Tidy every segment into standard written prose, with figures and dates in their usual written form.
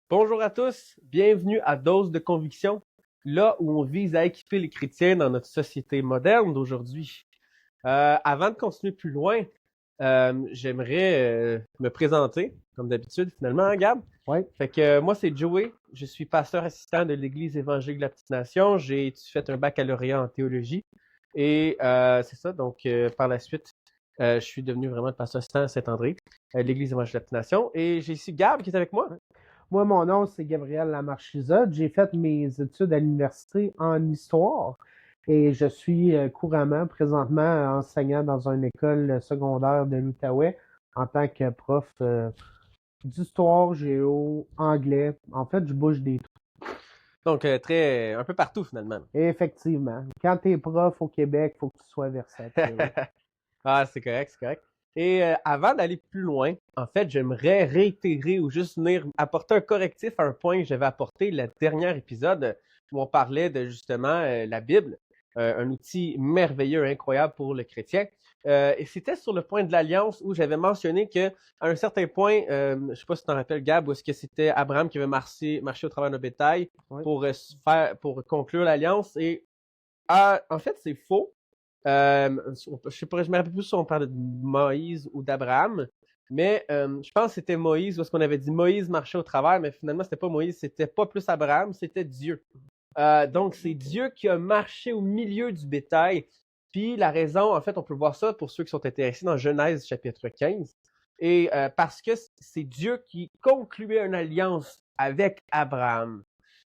Bonjour à tous, bienvenue à Dose de Conviction, là où on vise à équiper les chrétiens dans notre société moderne d'aujourd'hui. Avant de continuer plus loin, j'aimerais me présenter, comme d'habitude finalement, hein, Gab? Oui. Fait que moi c'est Joey, je suis pasteur assistant de l'Église évangélique de la Petite Nation, j'ai fait un baccalauréat en théologie et c'est ça, donc par la suite, je suis devenu vraiment le pasteur assistant à Saint-André, l'Église évangélique de la Petite Nation, et j'ai ici Gab qui est avec moi. Moi, mon nom, c'est Gabriel Lamarche-Lizotte. J'ai fait mes études à l'université en histoire et je suis couramment, présentement, enseignant dans une école secondaire de l'Outaouais en tant que prof d'histoire, géo, anglais. En fait, je bouge des trous. Donc, un peu partout finalement. Et effectivement, quand tu es prof au Québec, il faut que tu sois versatile. Ah, c'est correct, c'est correct. Et avant d'aller plus loin, en fait, j'aimerais réitérer ou juste venir apporter un correctif à un point que j'avais apporté le dernier épisode où on parlait de justement la Bible, un outil merveilleux, incroyable pour le chrétien. Et c'était sur le point de l'alliance où j'avais mentionné que à un certain point, je sais pas si tu t'en rappelles, Gab, ou est-ce que c'était Abraham qui avait marché au travers d'un bétail pour conclure l'alliance. Et en fait, c'est faux. Je sais pas, je me rappelle plus si on parlait de Moïse ou d'Abraham, mais je pense que c'était Moïse, parce qu'on avait dit Moïse marchait au travers, mais finalement c'était pas Moïse, c'était pas plus Abraham, c'était Dieu. Donc c'est Dieu qui a marché au milieu du bétail. Puis la raison, en fait, on peut voir ça pour ceux qui sont intéressés dans Genèse chapitre 15, et parce que c'est Dieu qui concluait une alliance avec Abraham.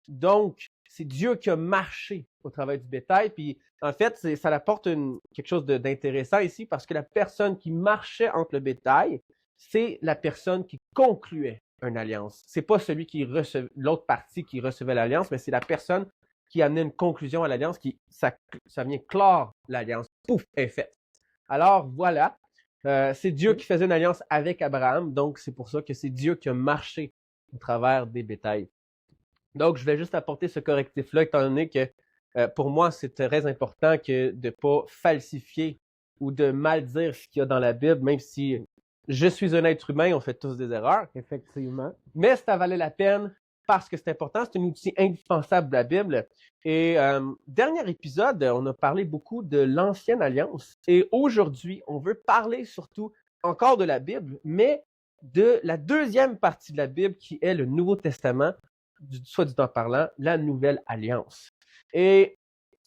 Donc, c'est Dieu qui a marché au travers du bétail. Puis, en fait, ça apporte quelque chose d'intéressant ici parce que la personne qui marchait entre le bétail, c'est la personne qui concluait une alliance. C'est pas celui qui recevait, l'autre partie qui recevait l'alliance, mais c'est la personne qui amenait une conclusion à l'alliance, ça vient clore l'alliance. Pouf, est faite. Alors, voilà. C'est Dieu qui faisait une alliance avec Abraham, donc c'est pour ça que c'est Dieu qui a marché au travers des bétails. Donc, je vais juste apporter ce correctif-là, étant donné que pour moi, c'est très important que de ne pas falsifier ou de mal dire ce qu'il y a dans la Bible, même si je suis un être humain, on fait tous des erreurs. Effectivement. Mais ça valait la peine parce que c'est important, c'est un outil indispensable de la Bible. Et dernier épisode, on a parlé beaucoup de l'Ancienne Alliance. Et aujourd'hui, on veut parler surtout encore de la Bible, mais de la deuxième partie de la Bible qui est le Nouveau Testament, soit dit en parlant, la Nouvelle Alliance. Et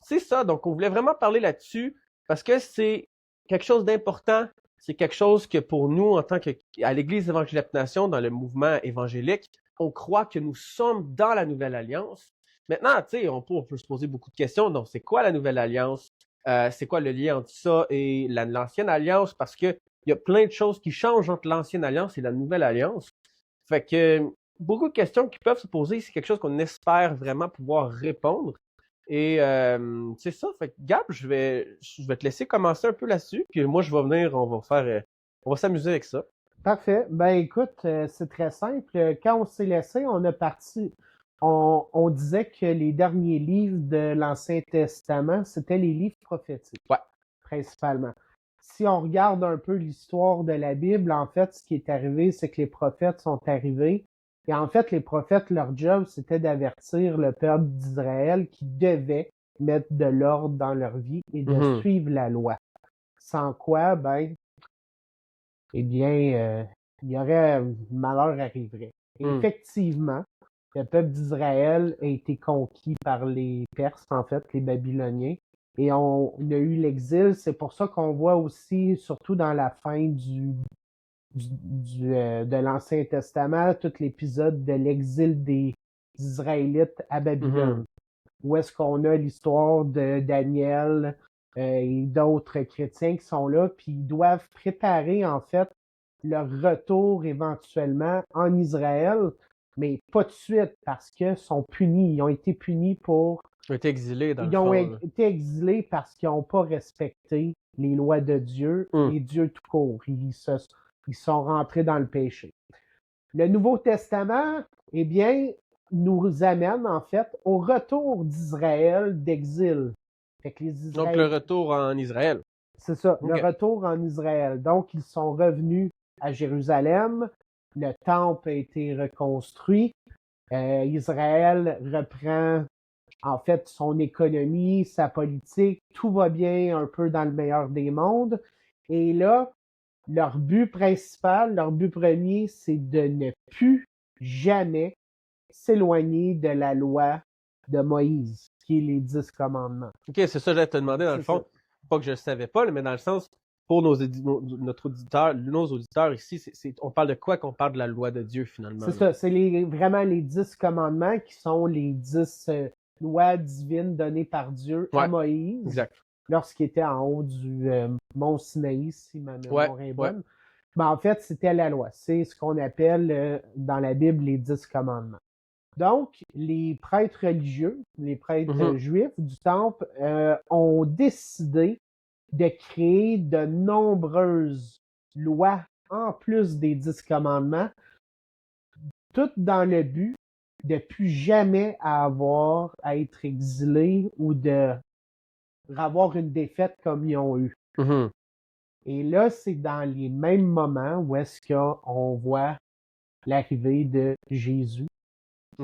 c'est ça, donc on voulait vraiment parler là-dessus parce que c'est quelque chose d'important, c'est quelque chose que pour nous, en tant qu'à l'Église évangélique de la Petite Nation, dans le mouvement évangélique, on croit que nous sommes dans la Nouvelle Alliance. Maintenant, tu sais, on peut se poser beaucoup de questions. Donc, c'est quoi la Nouvelle Alliance? C'est quoi le lien entre ça et l'Ancienne Alliance? Parce que il y a plein de choses qui changent entre l'Ancienne Alliance et la Nouvelle Alliance. Fait que beaucoup de questions qui peuvent se poser, c'est quelque chose qu'on espère vraiment pouvoir répondre. Et c'est ça. Fait que Gab, je vais te laisser commencer un peu là-dessus, puis moi je vais venir, on va s'amuser avec ça. Parfait. Ben écoute, c'est très simple. Quand on s'est laissé, on disait que les derniers livres de l'Ancien Testament, c'était les livres prophétiques. Ouais. Principalement. Si on regarde un peu l'histoire de la Bible, en fait, ce qui est arrivé, c'est que les prophètes sont arrivés. Et en fait, les prophètes, leur job, c'était d'avertir le peuple d'Israël qui devait mettre de l'ordre dans leur vie et de suivre la loi. Sans quoi, eh bien, il y aurait malheur arriverait. Et effectivement, le peuple d'Israël a été conquis par les Perses, en fait, les Babyloniens. Et on a eu l'exil. C'est pour ça qu'on voit aussi, surtout dans la fin de l'Ancien Testament, tout l'épisode de l'exil des Israélites à Babylone. Où est-ce qu'on a l'histoire de Daniel et d'autres chrétiens qui sont là, puis ils doivent préparer, en fait, leur retour éventuellement en Israël, mais pas de suite, parce qu'ils sont punis. Ils ont été punis pour Ils ont été exilés dans le Ils ont fond. Là. été exilés parce qu'ils n'ont pas respecté les lois de Dieu et Dieu tout court. Ils sont rentrés dans le péché. Le Nouveau Testament, eh bien, nous amène en fait au retour d'Israël d'exil. Fait que Donc le retour en Israël. C'est ça, le retour en Israël. Donc, ils sont revenus à Jérusalem. Le temple a été reconstruit. Israël reprend en fait son économie, sa politique. Tout va bien un peu dans le meilleur des mondes. Et là, leur but principal, leur but premier, c'est de ne plus jamais s'éloigner de la loi de Moïse, qui est les 10 commandements. OK, c'est ça que j'allais te demander dans le fond. Pas que je ne savais pas, mais dans le sens, pour nos auditeurs ici, on parle de quoi qu'on parle de la loi de Dieu finalement? C'est ça, c'est vraiment les 10 commandements qui sont les 10 lois divines données par Dieu à Moïse lorsqu'il était en haut du mont Sinaï, si ma mémoire est bonne. Ben, en fait, c'était la loi. C'est ce qu'on appelle dans la Bible les 10 commandements. Donc, les prêtres religieux, les prêtres juifs du temple ont décidé de créer de nombreuses lois en plus des 10 commandements, toutes dans le but de plus jamais avoir à être exilés ou d'avoir une défaite comme ils ont eu. Et là, c'est dans les mêmes moments où est-ce qu'on voit l'arrivée de Jésus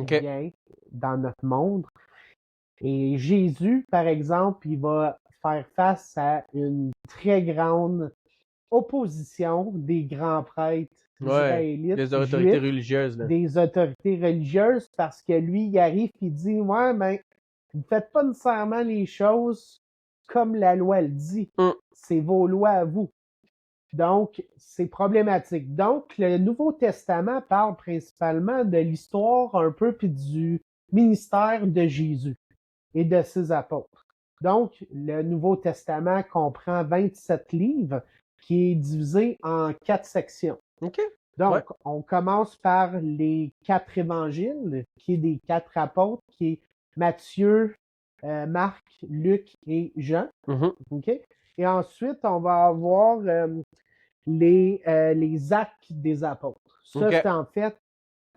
qui vient dans notre monde. Et Jésus, par exemple, il va faire face à une très grande opposition des grands prêtres israélites, des autorités religieuses. Là. Des autorités religieuses, parce que lui, il arrive et il dit « Ouais, mais vous faites pas nécessairement les choses comme la loi le dit. C'est vos lois à vous. » Donc, c'est problématique. Donc, le Nouveau Testament parle principalement de l'histoire un peu puis du ministère de Jésus et de ses apôtres. Donc, le Nouveau Testament comprend 27 livres qui est divisé en 4 sections. Donc, on commence par les 4 évangiles, qui est des 4 apôtres, qui est Matthieu, Marc, Luc et Jean. Et ensuite, on va avoir les actes des apôtres. Ça, c'est en fait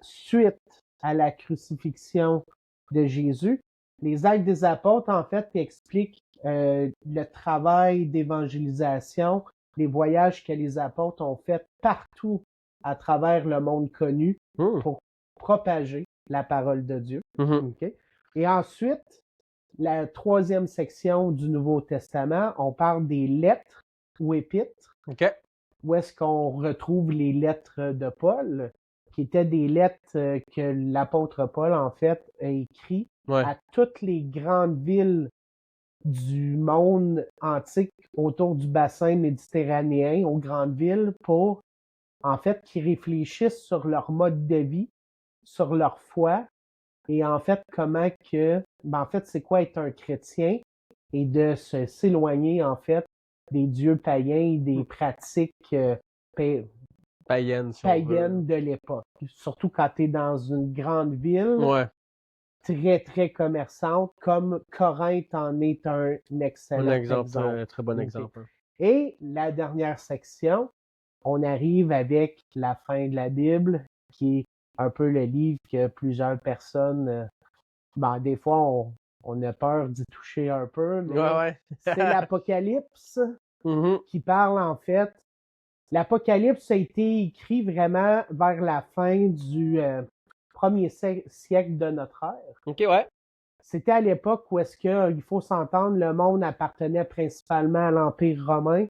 suite à la crucifixion de Jésus. Les actes des apôtres, en fait, expliquent le travail d'évangélisation, les voyages que les apôtres ont fait partout à travers le monde connu pour propager la parole de Dieu. Et ensuite, la 3e section du Nouveau Testament, on parle des lettres ou épîtres, où est-ce qu'on retrouve les lettres de Paul, qui étaient des lettres que l'apôtre Paul, en fait, a écrites à toutes les grandes villes du monde antique autour du bassin méditerranéen, aux grandes villes, pour, en fait, qu'ils réfléchissent sur leur mode de vie, sur leur foi, et en fait, comment que, en fait, c'est quoi être un chrétien, et de s'éloigner, en fait, des dieux païens, des pratiques païennes de l'époque. Surtout quand tu es dans une grande ville très, très commerçante, comme Corinthe en est un excellent exemple. Un très bon exemple. Et la dernière section, on arrive avec la fin de la Bible, qui est un peu le livre que plusieurs personnes, des fois, on a peur d'y toucher un peu, mais c'est l'Apocalypse qui parle, en fait. L'Apocalypse a été écrit vraiment vers la fin du 1er siècle de notre ère. C'était à l'époque où est-ce que, il faut s'entendre, le monde appartenait principalement à l'Empire romain.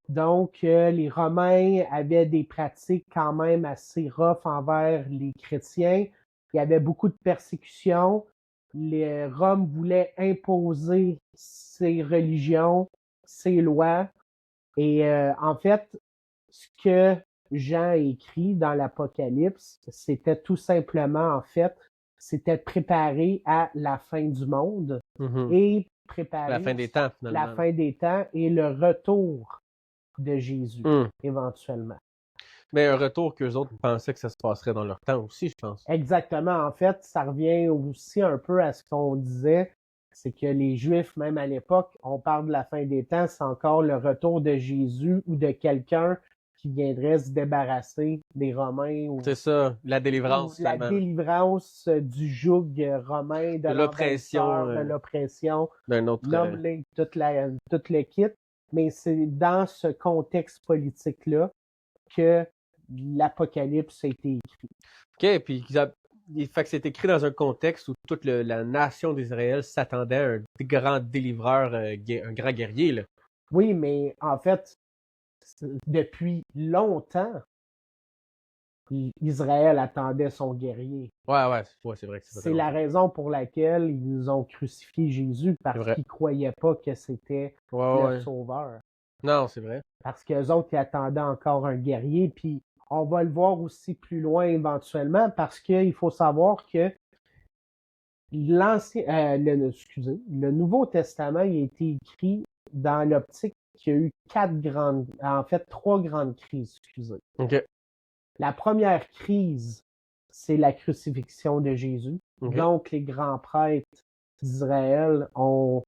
Donc, les Romains avaient des pratiques quand même assez rough envers les chrétiens. Il y avait beaucoup de persécutions. Les Roms voulaient imposer ses religions, ses lois. Et en fait, ce que Jean a écrit dans l'Apocalypse, c'était tout simplement, en fait, c'était préparer à la fin du monde et préparer la fin des temps, finalement. La fin des temps et le retour de Jésus, éventuellement. Mais un retour qu'eux autres pensaient que ça se passerait dans leur temps aussi, je pense. Exactement. En fait, ça revient aussi un peu à ce qu'on disait c'est que les Juifs, même à l'époque, on parle de la fin des temps, c'est encore le retour de Jésus ou de quelqu'un qui viendrait se débarrasser des Romains ou C'est ça, la ou délivrance, la finalement. délivrance du joug romain, de De l'oppression l'envahisseur, de l'oppression, d'un autre. nomme-les tout le kit. Mais c'est dans ce contexte politique-là que l'Apocalypse a été écrit. OK, puis fait que c'est écrit dans un contexte où toute la nation d'Israël s'attendait à un grand délivreur, un grand guerrier, là. Oui, mais en fait, depuis longtemps, Israël attendait son guerrier. Ouais, c'est vrai que c'est C'est la raison pour laquelle ils ont crucifié Jésus, C'est parce vrai. qu'ils ne croyaient pas que c'était Ouais, le ouais. sauveur. Non, c'est vrai. Parce qu'eux autres, ils attendaient encore un guerrier, puis on va le voir aussi plus loin éventuellement, parce qu'il faut savoir que le Nouveau Testament il a été écrit dans l'optique qu'il y a eu trois grandes crises, OK. La première crise, c'est la crucifixion de Jésus. OK. Donc, les grands prêtres d'Israël ont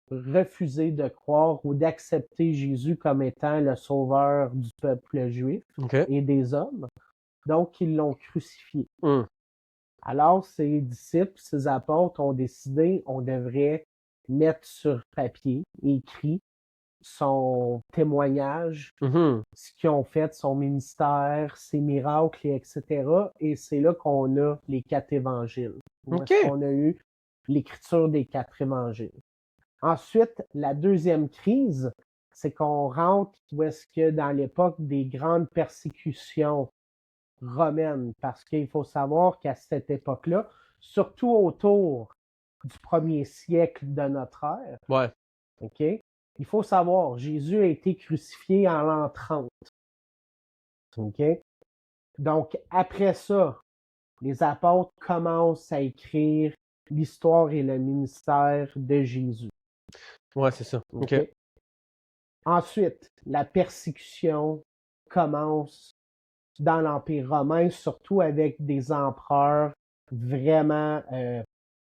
refusé de croire ou d'accepter Jésus comme étant le sauveur du peuple juif OK. et des hommes. Donc, ils l'ont crucifié. Hum. Alors, ses disciples, ses apôtres ont décidé on devrait mettre sur papier, écrit, son témoignage, Mhm. ce qu'ils ont fait, son ministère, ses miracles, etc. Et c'est là qu'on a les 4 évangiles. Où OK. est-ce qu'on a eu l'écriture des 4 évangiles. Ensuite, la deuxième crise, c'est qu'on rentre où est-ce que dans l'époque des grandes persécutions romaines, parce qu'il faut savoir qu'à cette époque-là, surtout autour du 1er siècle de notre ère, Ouais. OK? Il faut savoir, Jésus a été crucifié en l'an 30. OK? Donc, après ça, les apôtres commencent à écrire l'histoire et le ministère de Jésus. Ouais, c'est ça. OK. OK? Ensuite, la persécution commence dans l'Empire romain, surtout avec des empereurs vraiment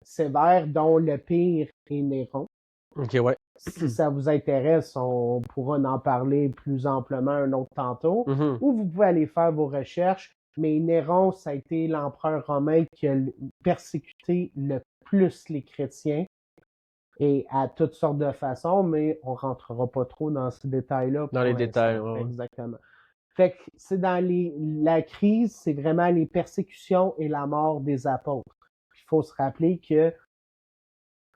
sévères, dont le pire est Néron. OK, ouais. Si ça vous intéresse, on pourra en parler plus amplement un autre tantôt. Mhm. Ou vous pouvez aller faire vos recherches. Mais Néron, ça a été l'empereur romain qui a persécuté le plus les chrétiens et à toutes sortes de façons, mais on rentrera pas trop dans ces détails-là. Dans les détails, l'instant. ouais. Exactement. Fait que c'est dans la crise, c'est vraiment les persécutions et la mort des apôtres. Il faut se rappeler que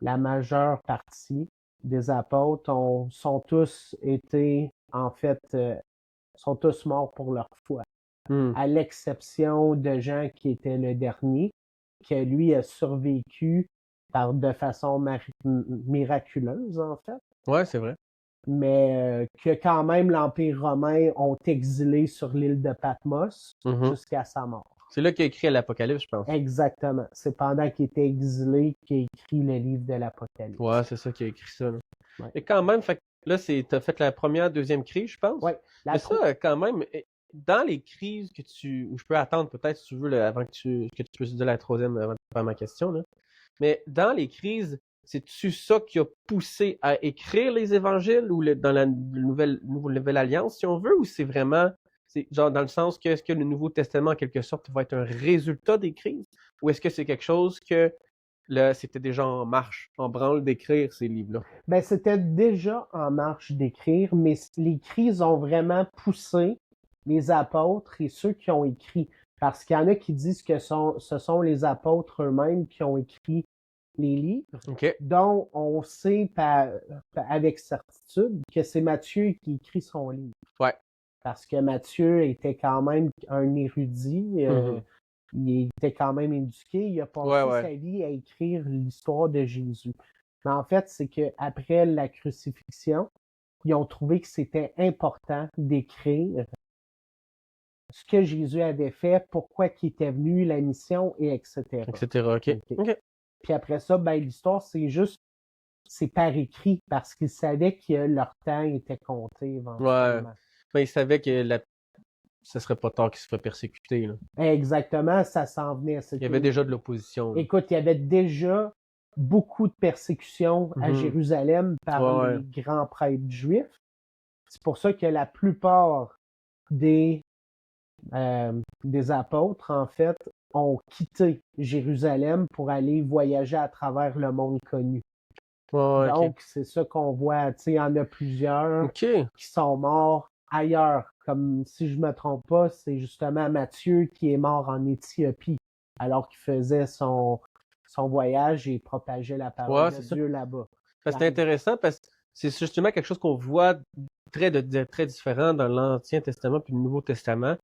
la majeure partie des apôtres sont tous été, en fait, sont tous morts pour leur foi. Hmm. À l'exception de Jean qui était le dernier, que lui a survécu de façon miraculeuse, en fait. Ouais, c'est vrai. Mais que quand même l'Empire romain ont exilé sur l'île de Patmos Mhm. jusqu'à sa mort. C'est là qu'il a écrit l'Apocalypse, je pense. Exactement. C'est pendant qu'il était exilé qu'il a écrit le livre de l'Apocalypse. Ouais, c'est ça qui a écrit ça, là. Ouais. Et quand même, fait que là, t'as fait la première, deuxième crise, je pense. Ouais. Mais ça, quand même, dans les crises où je peux attendre peut-être si tu veux, là, avant que tu puisses dire la troisième avant de faire ma question, là. Mais dans les crises, c'est-tu ça qui a poussé à écrire les évangiles ou dans la nouvelle alliance, si on veut, ou c'est vraiment, genre dans le sens que est-ce que le Nouveau Testament, en quelque sorte, va être un résultat des crises? Ou est-ce que c'est quelque chose que là, c'était déjà en marche, en branle d'écrire ces livres-là? Ben, c'était déjà en marche d'écrire, mais les crises ont vraiment poussé les apôtres et ceux qui ont écrit. Parce qu'il y en a qui disent que ce sont les apôtres eux-mêmes qui ont écrit les livres, OK. dont on sait avec certitude que c'est Matthieu qui écrit son livre. Ouais. Parce que Matthieu était quand même un érudit, il était quand même éduqué, il a passé sa vie à écrire l'histoire de Jésus. Mais en fait, c'est qu'après la crucifixion, ils ont trouvé que c'était important d'écrire ce que Jésus avait fait, pourquoi il était venu, la mission, et etc. Etc. OK. Puis après ça, ben, l'histoire, c'est par écrit, parce qu'ils savaient que leur temps était compté éventuellement. Ouais. Ben, ils savaient que ça serait pas tard qu'ils se feraient persécuter, là. Exactement, ça s'en venait. Il y avait déjà de l'opposition. Écoute, il y avait déjà beaucoup de persécutions à Jérusalem par Ouais. les grands prêtres juifs. C'est pour ça que la plupart des apôtres, en fait, ont quitté Jérusalem pour aller voyager à travers le monde connu. Ouais, ok. Donc, c'est ça qu'on voit. Tu sais, il y en a plusieurs Ok. qui sont morts ailleurs. Comme, si je me trompe pas, c'est justement Matthieu qui est mort en Éthiopie alors qu'il faisait son voyage et propageait la parole Ouais, de c'est ça. Dieu là-bas. C'est intéressant parce que c'est justement quelque chose qu'on voit très différent dans l'Ancien Testament puis le Nouveau Testament.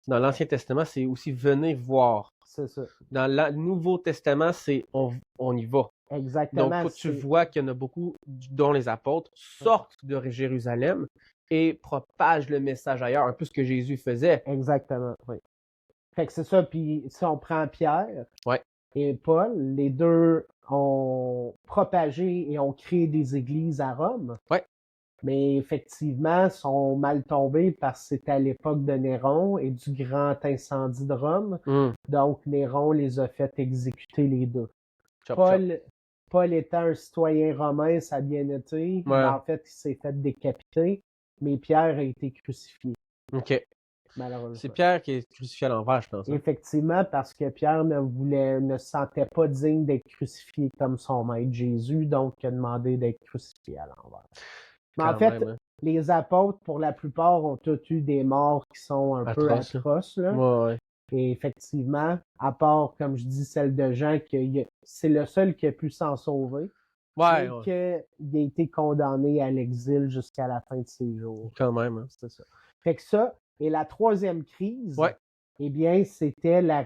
Dans l'Ancien Testament, c'est aussi venez voir. C'est ça. Dans le Nouveau Testament, c'est on y va. Exactement. Donc, tu vois qu'il y en a beaucoup, dont les apôtres, sortent de Jérusalem et propagent le message ailleurs, un peu ce que Jésus faisait. Exactement, oui. Fait que c'est ça, puis si on prend Pierre Ouais. et Paul, les deux ont propagé et ont créé des églises à Rome. Ouais. Mais effectivement, sont mal tombés parce que c'était à l'époque de Néron et du grand incendie de Rome. Donc, Néron les a fait exécuter les deux. Paul étant un citoyen romain, ça a bien été. Mais en fait, il s'est fait décapiter. Mais Pierre a été crucifié. OK. Malheureusement. C'est Pierre qui est crucifié à l'envers, je pense. Effectivement, parce que Pierre ne se sentait pas digne d'être crucifié comme son maître Jésus, donc il a demandé d'être crucifié à l'envers. Mais en fait, les apôtres, pour la plupart, ont tous eu des morts qui sont un peu atroces. Là. Ouais. Et effectivement, à part, comme je dis, celle de Jean, c'est le seul qui a pu s'en sauver. Ouais. Et qu'il a été condamné à l'exil jusqu'à la fin de ses jours. Quand même. Hein. C'est ça. Fait que ça, et la troisième crise, ouais. eh bien, c'était la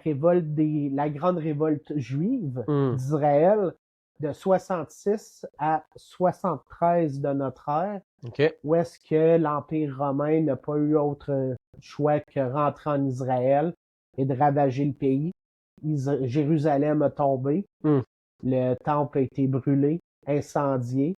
grande révolte juive d'Israël de 66 à 73 de notre ère, où est-ce que l'Empire romain n'a pas eu autre choix que rentrer en Israël et de ravager le pays. Jérusalem a tombé, le temple a été brûlé, incendié,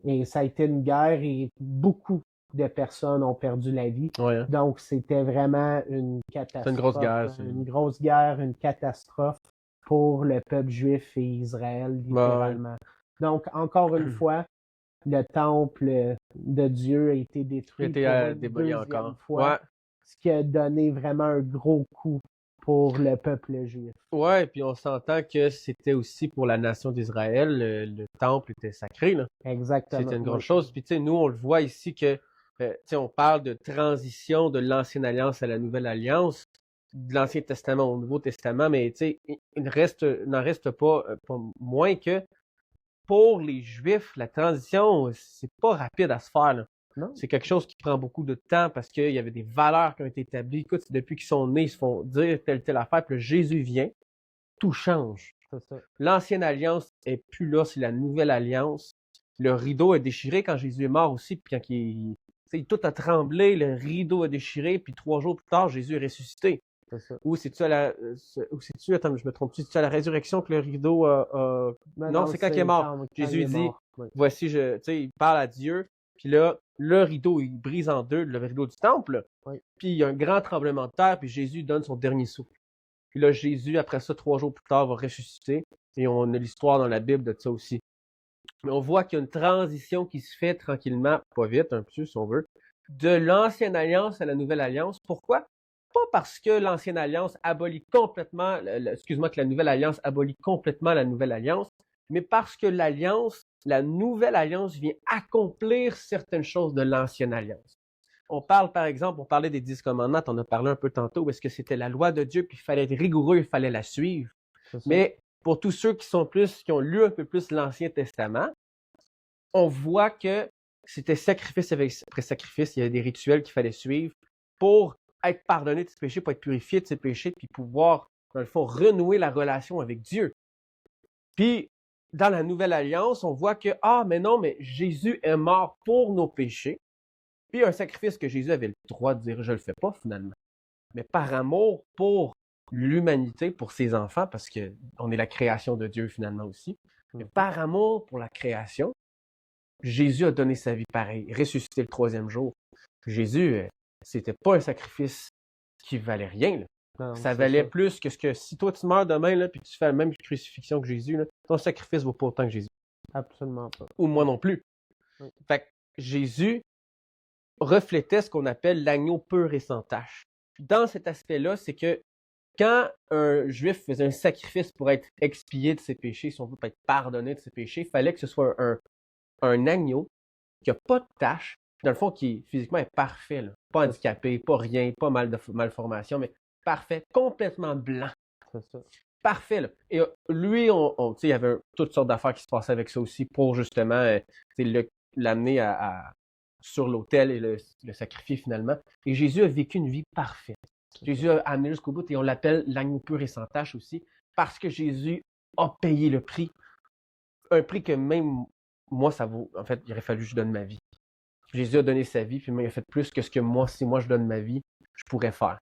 et ça a été une guerre et beaucoup de personnes ont perdu la vie. Ouais, hein. Donc, c'était vraiment une catastrophe. C'est une grosse guerre. Une grosse guerre, une catastrophe pour le peuple juif et Israël, littéralement. Ouais. Donc, encore une fois, le temple de Dieu a été détruit pour une deuxième fois, ce qui a donné vraiment un gros coup pour le peuple juif. Ouais, puis on s'entend que c'était aussi pour la nation d'Israël, le temple était sacré, là. Exactement. C'était une grande chose. Puis tu sais, nous, on le voit ici que, tu sais, on parle de transition de l'Ancienne Alliance à la Nouvelle Alliance, de l'Ancien Testament au Nouveau Testament, mais tu sais, il n'en reste pas moins que pour les Juifs, la transition, c'est pas rapide à se faire, là. Non. C'est quelque chose qui prend beaucoup de temps parce qu'il y avait des valeurs qui ont été établies. Écoute, depuis qu'ils sont nés, ils se font dire telle affaire, puis là, Jésus vient, tout change. C'est ça. L'ancienne alliance est plus là, c'est la nouvelle alliance. Le rideau est déchiré quand Jésus est mort aussi, puis quand tout a tremblé, le rideau a déchiré, puis 3 jours plus tard, Jésus est ressuscité. C'est ça. Ou c'est-tu attends, je me trompe, c'est-tu à la résurrection que le rideau Non, c'est quand il est mort. Jésus dit, oui. Voici, il parle à Dieu, puis là, le rideau, il brise en deux, le rideau du temple, oui. Puis il y a un grand tremblement de terre, puis Jésus donne son dernier souffle. Puis là, Jésus, après ça, 3 jours plus tard, va ressusciter, et on a l'histoire dans la Bible de ça aussi. Mais on voit qu'il y a une transition qui se fait tranquillement, pas vite, un peu, si on veut, de l'Ancienne Alliance à la Nouvelle Alliance. Pourquoi? Pas parce que l'Ancienne Alliance abolit complètement, que la Nouvelle Alliance abolit complètement la Nouvelle Alliance, mais parce que la Nouvelle Alliance vient accomplir certaines choses de l'Ancienne Alliance. On parlait des 10 commandements, on a parlé un peu tantôt, où est-ce que c'était la loi de Dieu, puis il fallait être rigoureux, il fallait la suivre. Mais pour tous ceux qui ont lu un peu plus l'Ancien Testament, on voit que c'était sacrifice après sacrifice, il y avait des rituels qu'il fallait suivre pour être pardonné de ses péchés, pour être purifié de ses péchés, puis pouvoir, dans le fond, renouer la relation avec Dieu. Puis, dans la Nouvelle Alliance, on voit que, mais Jésus est mort pour nos péchés. Puis, un sacrifice que Jésus avait le droit de dire, je le fais pas finalement. Mais par amour pour l'humanité, pour ses enfants, parce qu'on est la création de Dieu finalement aussi. Mais par amour pour la création, Jésus a donné sa vie pareil, ressuscité le 3e jour. Jésus, c'était pas un sacrifice qui valait rien. Là. Non, ça valait plus que si toi tu meurs demain là, puis tu fais la même crucifixion que Jésus, là, ton sacrifice vaut pas autant que Jésus. Absolument pas. Ou moi non plus. Oui. Fait que Jésus reflétait ce qu'on appelle l'agneau pur et sans tache. Dans cet aspect-là, c'est que quand un juif faisait un sacrifice pour être expié de ses péchés, si on veut, pour être pardonné de ses péchés, il fallait que ce soit un agneau qui n'a pas de tache, dans le fond, qui physiquement est parfait, là. Pas handicapé, pas rien, pas malformation, mais parfait, complètement blanc. C'est ça. Parfait, là. Et lui, il y avait toutes sortes d'affaires qui se passaient avec ça aussi pour justement l'amener sur l'autel et le sacrifier finalement. Et Jésus a vécu une vie parfaite. Jésus a amené jusqu'au bout et on l'appelle l'agneau pur et sans tache aussi parce que Jésus a payé le prix. Un prix que même moi, ça vaut. En fait, il aurait fallu que je donne ma vie. Jésus a donné sa vie, puis moi, il a fait plus que ce que moi, si moi je donne ma vie, je pourrais faire.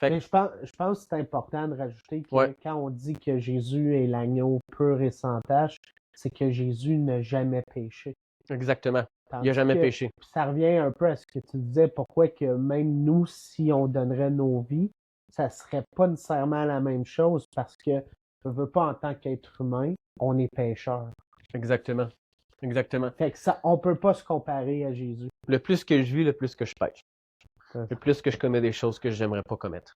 Mais je pense que c'est important de rajouter que quand on dit que Jésus est l'agneau pur et sans tache, c'est que Jésus n'a jamais péché. Exactement. Il n'a jamais péché. Ça revient un peu à ce que tu disais, pourquoi que même nous, si on donnerait nos vies, ça serait pas nécessairement la même chose parce que je veux pas en tant qu'être humain, on est pécheur. Exactement. Exactement. Fait que ça, on peut pas se comparer à Jésus. Le plus que je vis, le plus que je pêche. Le plus que je commets des choses que j'aimerais pas commettre.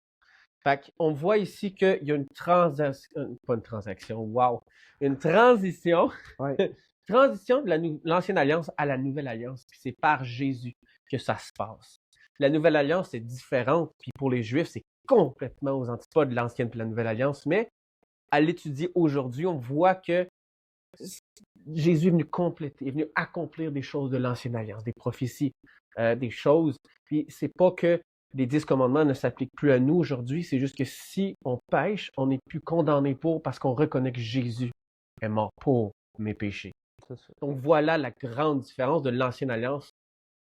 Fait qu'on voit ici qu'il y a une transaction, pas une transaction, wow, une transition, transition de l'ancienne alliance à la nouvelle alliance, puis c'est par Jésus que ça se passe. La nouvelle alliance est différente, puis pour les Juifs, c'est complètement aux antipodes de l'ancienne et la nouvelle alliance, mais à l'étudier aujourd'hui, on voit que Jésus est venu compléter, est venu accomplir des choses de l'ancienne alliance, des prophéties, des choses. Puis c'est pas que les 10 commandements ne s'appliquent plus à nous aujourd'hui, c'est juste que si on pêche, on n'est plus condamné parce qu'on reconnaît que Jésus est mort pour mes péchés. Donc voilà la grande différence de l'ancienne alliance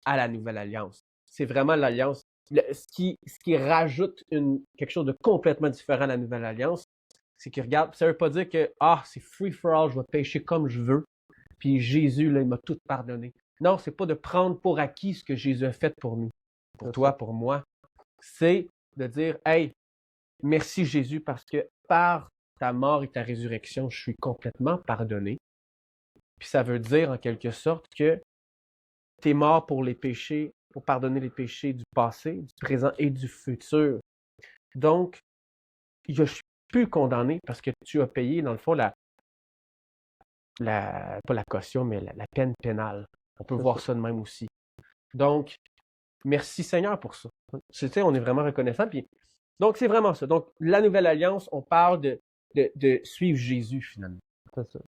à la nouvelle alliance. C'est vraiment l'alliance, ce qui rajoute quelque chose de complètement différent à la nouvelle alliance, c'est que regarde, ça veut pas dire que c'est free for all, je vais pécher comme je veux, puis Jésus, là, il m'a tout pardonné. Non, c'est pas de prendre pour acquis ce que Jésus a fait pour nous, pour toi, pour moi. C'est de dire, hey, merci Jésus parce que par ta mort et ta résurrection, je suis complètement pardonné. Puis ça veut dire en quelque sorte que tu es mort pour les péchés, pour pardonner les péchés du passé, du présent et du futur. Donc, je suis plus condamné parce que tu as payé, dans le fond, pas la caution, mais la peine pénale. On peut voir ça de même aussi. Donc, merci Seigneur pour ça. On est vraiment reconnaissant. Puis, donc, c'est vraiment ça. Donc, la nouvelle alliance, on parle de suivre Jésus, finalement. C'est ça.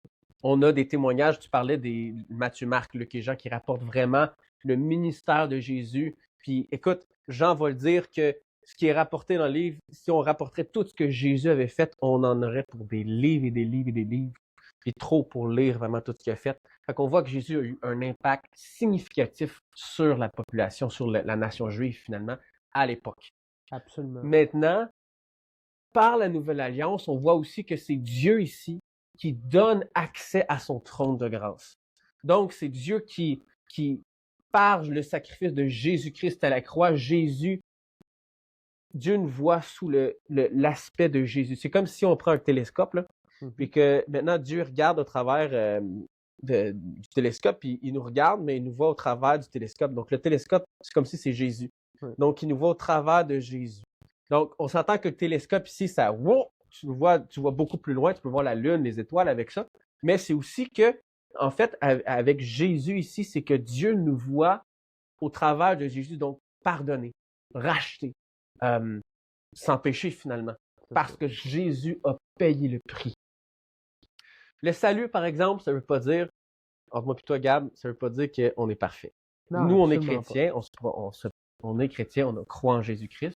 On a des témoignages, tu parlais des Matthieu, Marc, Luc et Jean qui rapportent vraiment le ministère de Jésus. Puis, écoute, Jean va le dire que ce qui est rapporté dans le livre, si on rapporterait tout ce que Jésus avait fait, on en aurait pour des livres et des livres et des livres. Puis trop pour lire vraiment tout ce qu'il a fait. Fait qu'on voit que Jésus a eu un impact significatif sur la population, sur la nation juive finalement, à l'époque. Absolument. Maintenant, par la nouvelle alliance, on voit aussi que c'est Dieu ici qui donne accès à son trône de grâce. Donc, c'est Dieu qui par le sacrifice de Jésus-Christ à la croix, Dieu nous voit sous l'aspect de Jésus. C'est comme si on prend un télescope, là, puis que maintenant Dieu regarde au travers du télescope, puis il nous regarde, mais il nous voit au travers du télescope. Donc, le télescope, c'est comme si c'est Jésus. Donc, il nous voit au travers de Jésus. Donc, on s'entend que le télescope ici, tu vois beaucoup plus loin, tu peux voir la lune, les étoiles avec ça. Mais c'est aussi que, en fait, avec Jésus ici, c'est que Dieu nous voit au travers de Jésus, donc pardonné, racheté, sans péché finalement, parce que Jésus a payé le prix. Le salut, par exemple, ça ne veut pas dire, entre moi et toi, Gab, ça ne veut pas dire qu'on est parfait. Non, nous, on est chrétiens, on est chrétiens, on croit en Jésus-Christ,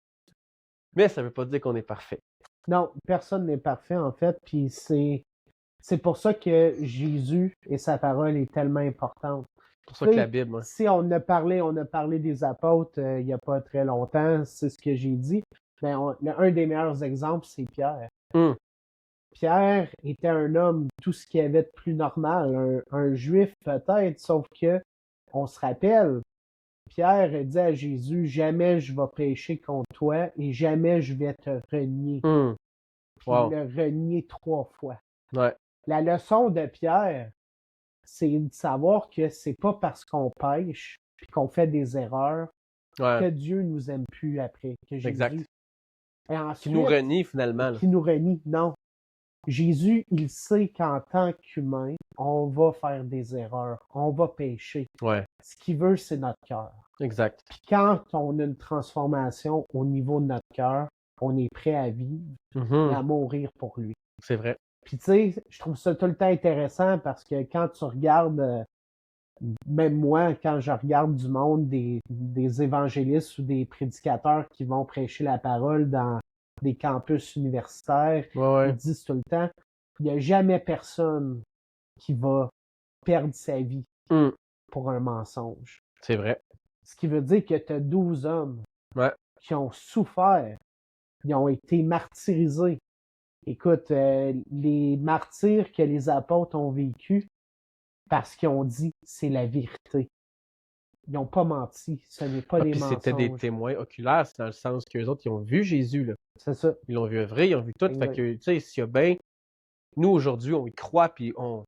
mais ça ne veut pas dire qu'on est parfait. Non, personne n'est parfait, en fait, puis c'est pour ça que Jésus et sa parole est tellement importante. C'est pour ça que la Bible... Si on a parlé des apôtres il n'y a pas très longtemps, c'est ce que j'ai dit, mais un des meilleurs exemples, c'est Pierre. Pierre était un homme, tout ce qu'il y avait de plus normal, un juif peut-être, sauf que, on se rappelle, Pierre a dit à Jésus, jamais je vais pécher contre toi et jamais je vais te renier. Puis il l'a renié 3 fois. Ouais. la leçon de Pierre, c'est de savoir que c'est pas parce qu'on pêche puis qu'on fait des erreurs Ouais, que Dieu nous aime plus après, que exact. Jésus. Et Qui nous ensuite, renie finalement. Là. qui nous renie. Non. Jésus, il sait qu'en tant qu'humain, on va faire des erreurs, on va pécher. Ouais, Ce qu'il veut, c'est notre cœur. exact. Puis quand on a une transformation au niveau de notre cœur, on est prêt à vivre et à mourir pour lui. C'est vrai. Puis tu sais, je trouve ça tout le temps intéressant parce que quand tu regardes, même moi, quand je regarde du monde, des évangélistes ou des prédicateurs qui vont prêcher la parole dans des campus universitaires, Ouais. ils disent tout le temps, il n'y a jamais personne qui va perdre sa vie pour un mensonge. C'est vrai. Ce qui veut dire que tu as 12 hommes Ouais. qui ont souffert, qui ont été martyrisés. Écoute, les martyrs que les apôtres ont vécus, parce qu'ils ont dit c'est la vérité. Ils n'ont pas menti, ce n'est pas des Puis c'était des mensonges. témoins oculaires, c'est dans le sens qu'eux autres, ils ont vu Jésus, là. C'est ça. Ils l'ont vu œuvrer, ils ont vu tout. Exact. Fait que, tu sais, s'il y a bien... Nous, aujourd'hui, on y croit, puis on...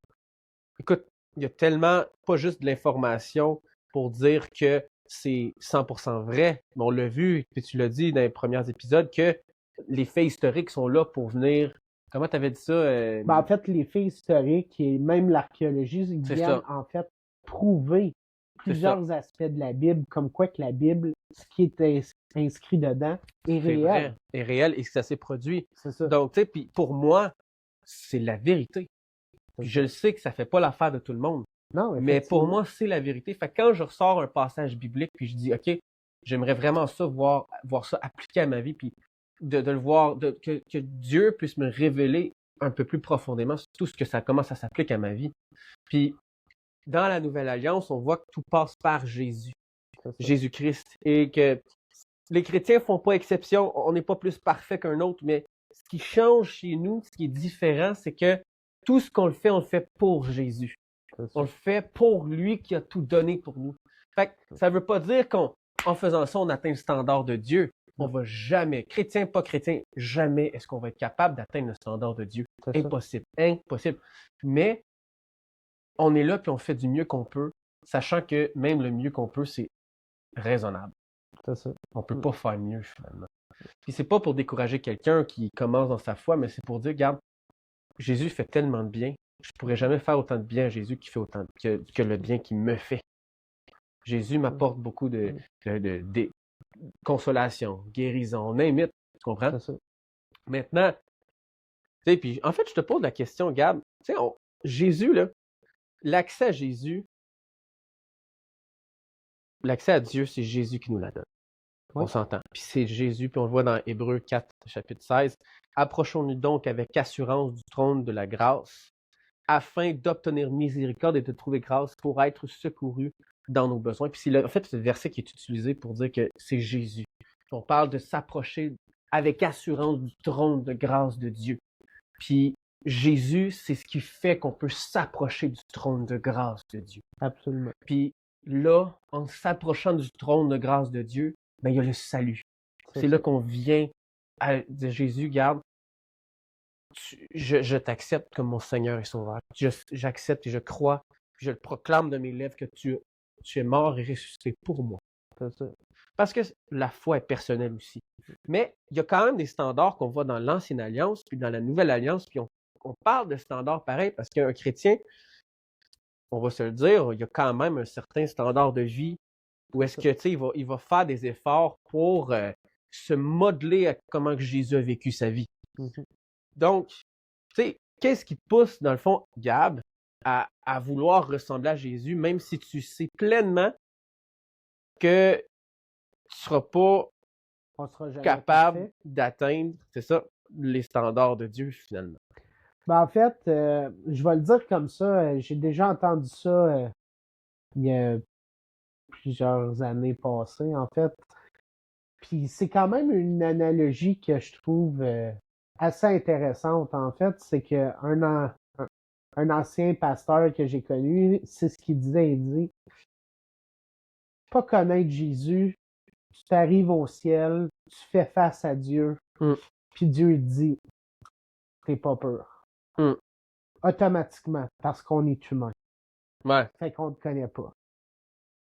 Écoute, il y a tellement, pas juste de l'information pour dire que c'est 100% vrai, mais on l'a vu, puis tu l'as dit dans les premiers épisodes, que les faits historiques sont là pour venir... Comment t'avais dit ça? Ben, en fait, les faits historiques et même l'archéologie, ils C'est viennent ça. en fait prouver plusieurs aspects de la Bible, comme quoi que la Bible, ce qui est inscrit dedans, est C'est réel. vrai, est réel et que ça s'est produit. C'est ça. Donc, tu sais, puis pour moi, c'est la vérité. Puis je le sais que ça fait pas l'affaire de tout le monde. Non, Mais pour effectivement. moi, c'est la vérité. Fait que quand je ressors un passage biblique, puis je dis, OK, j'aimerais vraiment ça, voir ça appliqué à ma vie, puis de le voir, que Dieu puisse me révéler un peu plus profondément tout ce que ça commence à s'appliquer à ma vie. Puis, dans la Nouvelle Alliance, on voit que tout passe par Jésus, C'est ça. Jésus-Christ, et que les chrétiens font pas exception, on n'est pas plus parfait qu'un autre, mais ce qui change chez nous, ce qui est différent, c'est que tout ce qu'on le fait pour Jésus. C'est ça. On le fait pour lui qui a tout donné pour nous. Fait que ça veut pas dire qu'en faisant ça, on atteint le standard de Dieu. On va jamais, chrétien, pas chrétien, jamais est-ce qu'on va être capable d'atteindre le standard de Dieu. C'est ça. Impossible, impossible. Mais on est là puis on fait du mieux qu'on peut, sachant que même le mieux qu'on peut, c'est raisonnable. C'est ça. On peut pas faire mieux finalement. Puis c'est pas pour décourager quelqu'un qui commence dans sa foi, mais c'est pour dire, regarde, Jésus fait tellement de bien, je pourrais jamais faire autant de bien à Jésus qui fait autant que le bien qu'il me fait. Jésus m'apporte beaucoup de consolation, guérison, on imite, tu comprends? C'est ça. Maintenant, tu sais, puis en fait, je te pose la question, Gab, tu sais, Jésus, là, l'accès à Jésus, l'accès à Dieu, c'est Jésus qui nous la donne. Oui. On s'entend. Puis c'est Jésus, puis on le voit dans Hébreux 4, chapitre 16. Approchons-nous donc avec assurance du trône de la grâce, afin d'obtenir miséricorde et de trouver grâce pour être secourus dans nos besoins. Puis c'est en fait ce verset qui est utilisé pour dire que c'est Jésus. On parle de s'approcher avec assurance du trône de grâce de Dieu. Puis Jésus, c'est ce qui fait qu'on peut s'approcher du trône de grâce de Dieu. Absolument. Puis là, en s'approchant du trône de grâce de Dieu, ben, il y a le salut. C'est là qu'on vient à dire, Jésus, garde, je t'accepte comme mon Seigneur et Sauveur. J'accepte et je crois, puis je le proclame de mes lèvres que tu es mort et ressuscité pour moi. C'est ça. Parce que la foi est personnelle aussi. Mais il y a quand même des standards qu'on voit dans l'Ancienne Alliance, puis dans la Nouvelle Alliance, puis on parle de standards pareils, parce qu'un chrétien, on va se le dire, il y a quand même un certain standard de vie où est-ce que, tu sais, il va faire des efforts pour se modeler à comment que Jésus a vécu sa vie. Mhm. Donc, tu sais, qu'est-ce qui te pousse, dans le fond, Gab, à vouloir ressembler à Jésus, même si tu sais pleinement que tu ne seras pas On sera jamais capable parfait. d'atteindre, c'est ça, les standards de Dieu, finalement. Ben, en fait, je vais le dire comme ça, j'ai déjà entendu ça il y a plusieurs années passées, en fait. Puis c'est quand même une analogie que je trouve assez intéressante, en fait. C'est que un ancien pasteur que j'ai connu, c'est ce qu'il disait. Il dit, pas connaître Jésus, tu t'arrives au ciel, tu fais face à Dieu, puis Dieu dit, t'es pas peur. automatiquement, parce qu'on est humain. Ouais. Fait qu'on ne te connaît pas.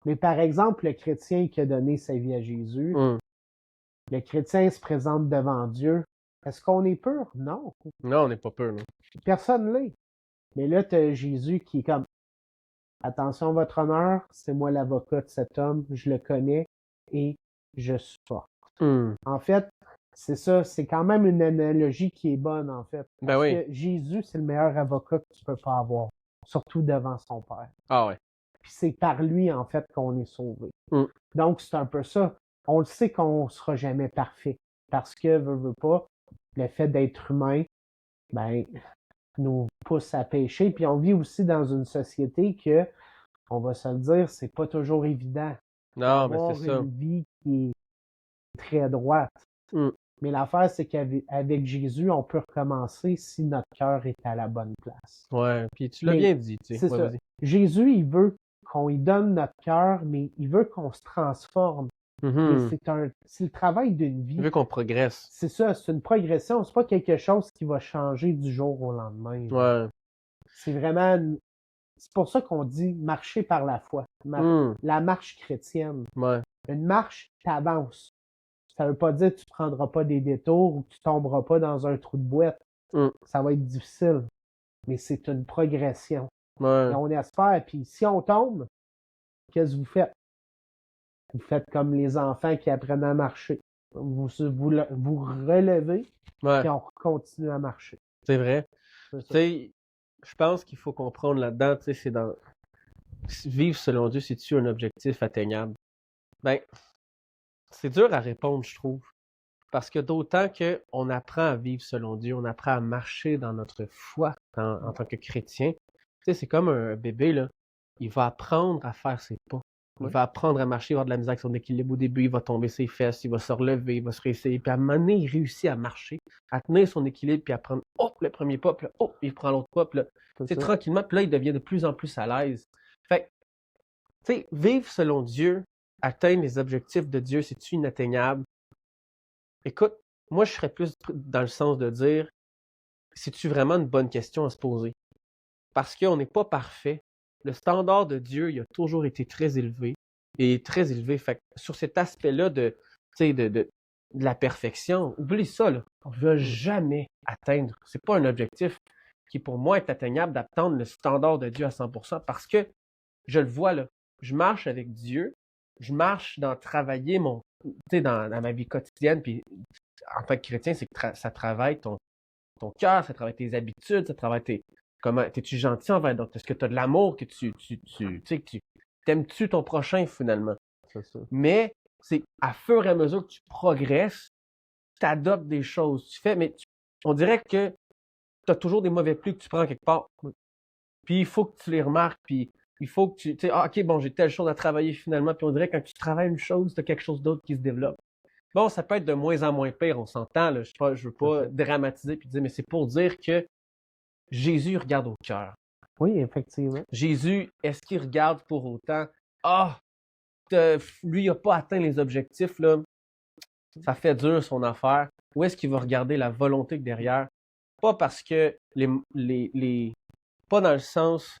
Mais par exemple, le chrétien qui a donné sa vie à Jésus, Hum. le chrétien se présente devant Dieu. Est-ce qu'on est pur? Non. Non, on n'est pas peur, non. Personne l'est. Mais là, tu as Jésus qui est comme attention, votre honneur, c'est moi l'avocat de cet homme, je le connais et je supporte. Hum. En fait, c'est ça, c'est quand même une analogie qui est bonne, en fait. Ben Parce oui. que Jésus, c'est le meilleur avocat que tu peux pas avoir, surtout devant son Père. Ah ouais. Puis c'est par lui, en fait, qu'on est sauvé. Hum. Donc, c'est un peu ça. On le sait qu'on sera jamais parfait. Parce que, veut pas, le fait d'être humain, ben, nous pousse à pécher. Puis on vit aussi dans une société que, on va se le dire, c'est pas toujours évident Non, mais d'avoir c'est ça. une vie qui est très droite. Hum. Mais l'affaire, c'est qu'avec Jésus, on peut recommencer si notre cœur est à la bonne place. Ouais. Puis tu l'as Mais bien dit, tu sais. c'est Ouais, ça. vas-y. Jésus, il veut qu'on lui donne notre cœur, mais il veut qu'on se transforme. Mais Mhm. c'est le travail d'une Il vie. veut qu'on progresse. C'est ça, c'est une progression. C'est pas quelque chose qui va changer du jour au lendemain. Ouais. C'est vraiment, c'est pour ça qu'on dit marcher par la foi. Hum. La marche chrétienne. Ouais. Une marche, t'avances. Ça veut pas dire que tu prendras pas des détours ou que tu tomberas pas dans un trou de boîte. Hum. Ça va être difficile. Mais c'est une progression. Ouais. Et on espère. Puis si on tombe, qu'est-ce que vous faites? Vous faites comme les enfants qui apprennent à marcher. Vous relevez, Ouais. puis on continue à marcher. C'est vrai. C'est Tu ça. sais, je pense qu'il faut comprendre là-dedans, tu sais, c'est dans vivre selon Dieu, c'est-tu un objectif atteignable? Ben, c'est dur à répondre, je trouve. Parce que d'autant qu'on apprend à vivre selon Dieu, on apprend à marcher dans notre foi en tant que chrétien. Tu sais, c'est comme un bébé, là. Il va apprendre à faire ses pas. Il Oui. va apprendre à marcher, il va avoir de la misère avec son équilibre au début, il va tomber ses fesses, il va se relever, il va se réessayer. Puis à un moment donné, il réussit à marcher, à tenir son équilibre, puis à prendre, hop, le premier pas, puis là, hop, il prend l'autre pas, puis là, C'est tu sais, ça. tranquillement, puis là, il devient de plus en plus à l'aise. Fait que, tu sais, vivre selon Dieu, atteindre les objectifs de Dieu, c'est-tu inatteignable? Écoute, moi, je serais plus dans le sens de dire, c'est-tu vraiment une bonne question à se poser? Parce qu'on n'est pas parfait. Le standard de Dieu, il a toujours été très élevé. Et très élevé. Fait que sur cet aspect-là de, tu sais, de la perfection, oublie ça, là. On ne va jamais atteindre. C'est pas un objectif qui, pour moi, est atteignable d'atteindre le standard de Dieu à 100% parce que je le vois, là. Je marche avec Dieu. Je marche dans travailler tu sais, dans ma vie quotidienne. Puis en tant que chrétien, c'est que ça travaille ton cœur, ça travaille tes habitudes, ça travaille comment es-tu gentil envers d'autres? Est-ce que tu as de l'amour, que tu sais, que tu t'aimes-tu ton prochain finalement? C'est ça. Mais c'est à fur et à mesure que tu progresses, tu adoptes des choses, tu fais, mais on dirait que tu as toujours des mauvais plis que tu prends quelque part. Puis il faut que tu les remarques, puis il faut que tu sais, ah, ok, bon, j'ai telle chose à travailler finalement, puis on dirait que quand tu travailles une chose, tu as quelque chose d'autre qui se développe. Bon, ça peut être de moins en moins pire, on s'entend, là. Je veux pas dramatiser puis dire, mais c'est pour dire que Jésus regarde au cœur. Oui, effectivement. Jésus, est-ce qu'il regarde pour autant, ah, lui, il n'a pas atteint les objectifs, là. Ça fait dur son affaire. Ou est-ce qu'il va regarder la volonté que derrière? Pas parce que pas dans le sens,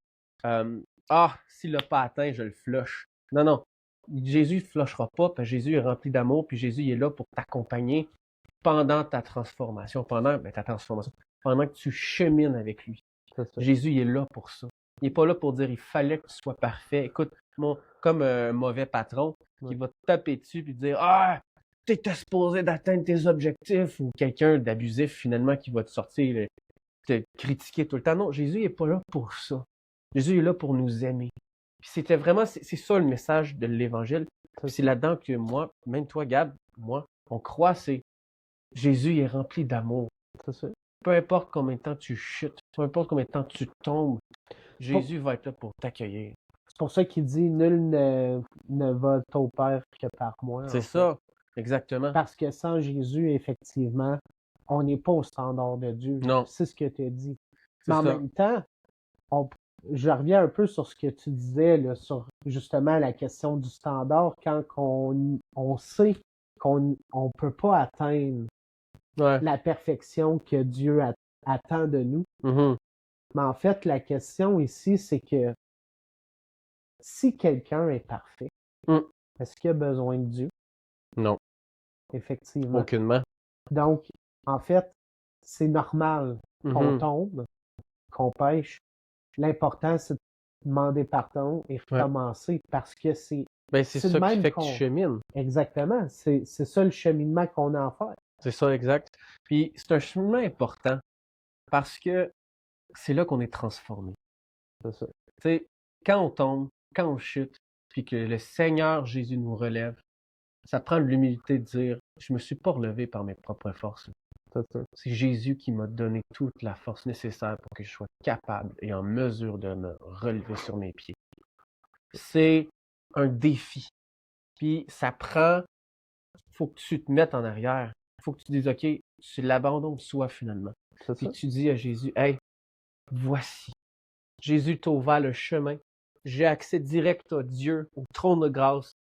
s'il l'a pas atteint, je le flush. Non, non. Jésus ne flushera pas, parce que Jésus est rempli d'amour, puis Jésus il est là pour t'accompagner pendant ta transformation, pendant que tu chemines avec lui. Jésus il est là pour ça. Il n'est pas là pour dire il fallait que tu sois parfait. Écoute, comme un mauvais patron qui va te taper dessus et dire ah, tu étais supposé d'atteindre tes objectifs, ou quelqu'un d'abusif finalement qui va te sortir, te critiquer tout le temps. Non, Jésus n'est pas là pour ça. Jésus est là pour nous aimer. Puis c'était vraiment, c'est ça le message de l'Évangile. Puis c'est là-dedans que moi, même toi, Gab, moi, on croit, c'est Jésus est rempli d'amour. Peu importe combien de temps tu chutes, peu importe combien de temps tu tombes, Jésus va être là pour t'accueillir. C'est pour ça qu'il dit nul ne va au Père que par moi. C'est ça, exactement. Parce que sans Jésus, effectivement, on n'est pas au standard de Dieu. Non. C'est ce que tu as dit. C'est Mais en ça. même temps, je reviens un peu sur ce que tu disais, là, sur justement la question du standard, quand on sait qu'on ne peut pas atteindre Ouais. la perfection que Dieu attend de nous. Mhm. Mais en fait, la question ici, c'est que si quelqu'un est parfait, Mm. est-ce qu'il a besoin de Dieu? Non, Effectivement. aucunement. Donc, en fait, c'est normal qu'on Mhm. tombe, qu'on pêche. L'important, c'est de demander pardon et Ouais. recommencer parce que c'est Ben, c'est c'est ça le qui même fait que tu qu'on... chemines. Exactement. C'est ça le cheminement qu'on a à faire. C'est ça, exact. Puis c'est un cheminement important parce que c'est là qu'on est transformé. C'est ça. Tu sais, quand on tombe, quand on chute, puis que le Seigneur Jésus nous relève, ça prend de l'humilité de dire, je me suis pas relevé par mes propres forces. C'est ça. C'est Jésus qui m'a donné toute la force nécessaire pour que je sois capable et en mesure de me relever sur mes pieds. C'est un défi. Puis ça prend, faut que tu te mettes en arrière. Faut que tu dises, OK, c'est l'abandon de soi finalement. C'est Puis ça. tu dis à Jésus, hey, voici. Jésus t'a ouvert le chemin. J'ai accès direct à Dieu, au trône de grâce,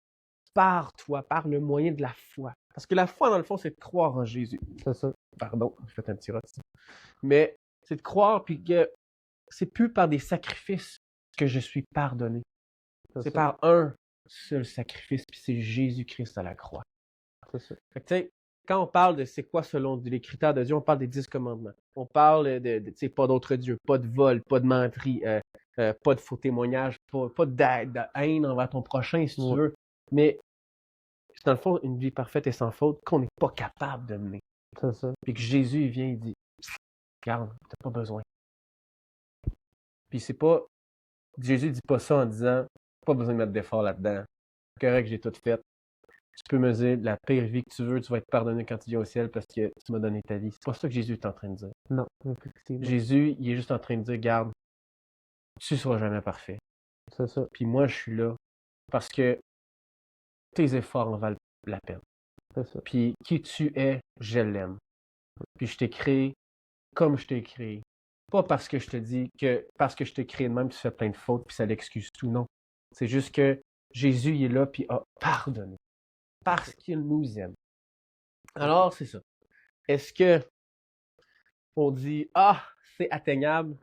par toi, par le moyen de la foi. Parce que la foi, dans le fond, c'est de croire en Jésus. C'est ça. Pardon, j'ai fait un petit rot. Mais c'est de croire, puis que c'est plus par des sacrifices que je suis pardonné. C'est ça. par un seul sacrifice, puis c'est Jésus-Christ à la croix. C'est ça. Fait que, tu sais, quand on parle de c'est quoi selon les critères de Dieu, on parle des 10 commandements. On parle de tu sais, pas d'autre Dieu, pas de vol, pas de menterie, pas de faux témoignages, pas de haine envers ton prochain, si tu veux. Mais c'est dans le fond une vie parfaite et sans faute qu'on n'est pas capable de mener. C'est ça. Puis que Jésus, il vient, il dit, regarde, t'as pas besoin. Puis c'est pas, Jésus dit pas ça en disant, pas besoin de mettre d'effort là-dedans. C'est correct, j'ai tout fait. Tu peux me dire la pire vie que tu veux, tu vas être pardonné quand tu viens au ciel parce que tu m'as donné ta vie. C'est pas ça que Jésus est en train de dire. Non, effectivement. Jésus, il est juste en train de dire, garde, tu seras jamais parfait. C'est ça. Puis moi, je suis là parce que tes efforts en valent la peine. C'est ça. Puis qui tu es, je l'aime. Puis je t'ai créé comme je t'ai créé. Pas parce que je te dis que parce que je t'ai créé de même, tu fais plein de fautes, puis ça l'excuse tout. Non. C'est juste que Jésus, il est là, puis a pardonné. Parce qu'il nous aime. Alors, c'est ça. Est-ce que on dit, ah, c'est atteignable?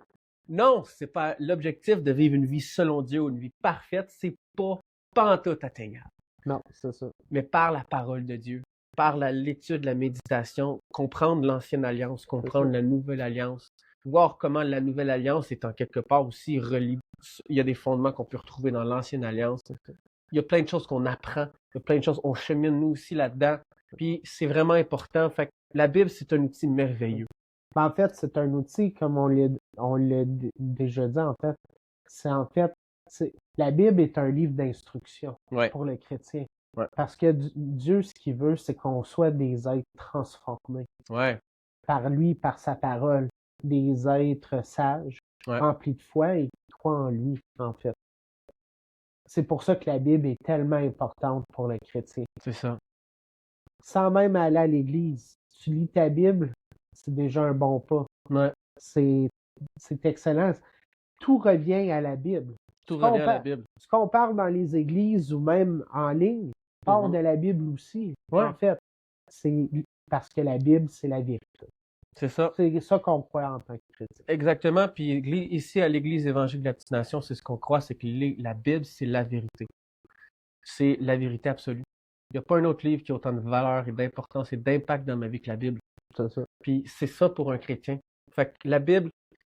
Non, c'est pas l'objectif de vivre une vie selon Dieu ou une vie parfaite, c'est pas en tout atteignable. Non, c'est ça. Mais par la parole de Dieu, par l'étude, la méditation, comprendre l'ancienne alliance, comprendre la nouvelle alliance, voir comment la nouvelle alliance est en quelque part aussi reliée. Il y a des fondements qu'on peut retrouver dans l'ancienne alliance. Il y a plein de choses qu'on apprend, il y a plein de choses, on chemine nous aussi là-dedans. Puis c'est vraiment important. Fait que la Bible, c'est un outil merveilleux. Ben, en fait, c'est un outil, comme on l'a déjà dit, en fait. La Bible est un livre d'instruction pour le chrétien. Ouais. Parce que Dieu, ce qu'il veut, c'est qu'on soit des êtres transformés Ouais. par lui, par sa parole, des êtres sages, remplis de foi et qui croient en lui, en fait. C'est pour ça que la Bible est tellement importante pour le chrétien. C'est ça. Sans même aller à l'église, tu lis ta Bible, c'est déjà un bon pas. Ouais. C'est excellent. Tout revient à la Bible. Tout revient à la Bible. Ce qu'on parle dans les églises ou même en ligne part de la Bible aussi. Ouais. En fait, c'est parce que la Bible, c'est la vérité. C'est ça. C'est ça qu'on croit en tant que chrétien. Exactement. Puis ici, à l'Église évangélique de la Petite Nation, c'est ce qu'on croit, c'est que la Bible, c'est la vérité. C'est la vérité absolue. Il n'y a pas un autre livre qui a autant de valeur et d'importance et d'impact dans ma vie que la Bible. C'est ça. Puis c'est ça pour un chrétien. Fait que la Bible,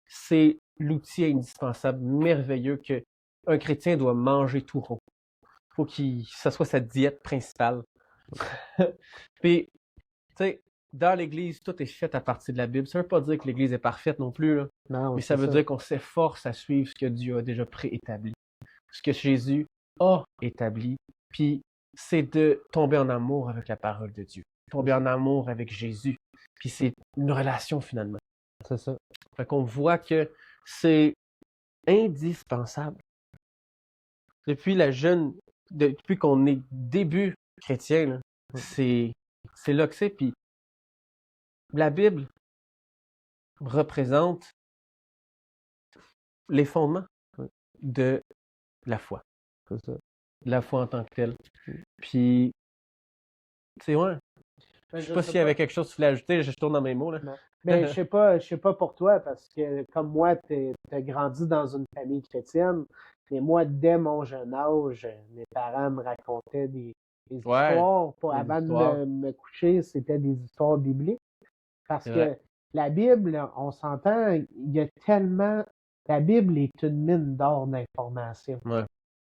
c'est l'outil indispensable, merveilleux que un chrétien doit manger tout rond. Faut ça soit sa diète principale. Puis, tu sais, dans l'Église, tout est fait à partir de la Bible. Ça ne veut pas dire que l'Église est parfaite non plus, là. Non, Mais ça veut dire qu'on s'efforce à suivre ce que Dieu a déjà préétabli. Ce que Jésus a établi. Puis, c'est de tomber en amour avec la parole de Dieu. Tomber en amour avec Jésus. Puis, c'est une relation finalement. C'est ça. Fait qu'on voit que c'est indispensable. Depuis qu'on est début chrétien, là, c'est là que c'est. Puis la Bible représente les fondements de la foi. C'est ça. La foi en tant que telle. Puis, c'est ouais. Je Ben, sais je pas sais s'il y avait pas. quelque chose que tu voulais ajouter, je tourne dans mes mots, là. Non. Mais je sais pas pour toi, parce que comme moi, t'as grandi dans une famille chrétienne, mais moi, dès mon jeune âge, mes parents me racontaient des Ouais, histoires. des Avant de histoires, me coucher, c'était des histoires bibliques. Parce c'est vrai. que la Bible, on s'entend, il y a tellement. La Bible est une mine d'or d'informations. Ouais.